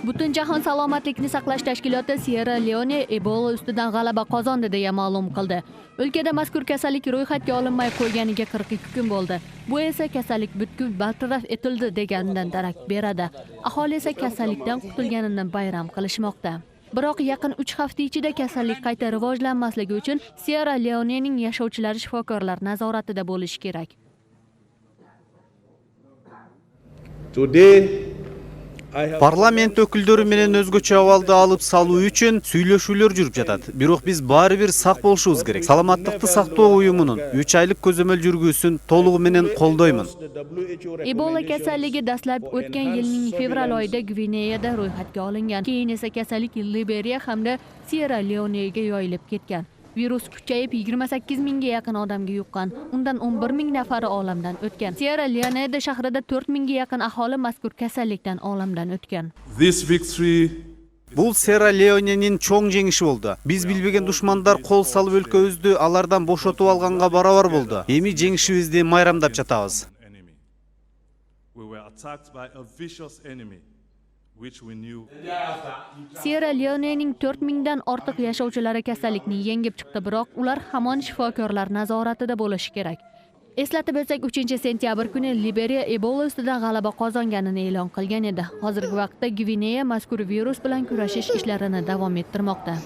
Butunjahon salomatlikni saqlash tashkiloti Sierra Leone Ebola ustidan g'alaba qozondi deya ma'lum qildi. O'lkada mazkur kasallik ro'yxatga olinmay qo'yganiga 42 kun bo'ldi. Bu esa kasallik butkul bartaraf etildi degandan darak beradi. Aholi esa kasallikdan qutulganidan bayram qilishmoqda. Biroq yaqin 3 hafta ichida kasallik qayta rivojlanmasligi uchun Sierra Leonening yashovchilari shifokorlar nazoratida bo'lishi kerak. Parlament өкүлдөрү менен өзгөчө абалды алып салуу үчүн сүйлөшүүлөр жүрүп жатат. Бирок биз баары бир сак болушубуз керек. Саламаттыкты сактоо уюмунун 3 айлык көзөмөл жүргүүсүн толугу менен колдоймун. Ebola kasalligi dastlab o'tgan yilning fevral oyida Gvineyada ro'yxatga olingan. Keyin esa kasallik Liberiya hamda Sierra Leonega yoyilib ketgan. Virus kuchayib 28 mingga yaqin odamga yuqqan. Undan 11 ming nafari olamdan o'tgan. Sierra Leone shahrida 4 mingga yaqin aholi mazkur kasallikdan olamdan o'tgan. Бул Sierra Leone'nin чоң жеңиши болду. Биз билбеген душмандар кол салып өлкөбүздү алардан бошотуп алганга барабар болду. Эми жеңишибизди майрамдап жатабыз. Sierra Leonening 4 mingdan ortiq yashovchilari kasallikni yengib chiqdi, biroq ular hamon shifokorlar nazoratida bo'lishi kerak. Eslatib o'tsak, 3-sentyabr kuni Liberiya Ebola ustidan g'alaba qozonganini e'lon qilgan edi. Hozirgi vaqtda Gvineya mazkur virus bilan kurashish ishlarini davom ettirmoqda.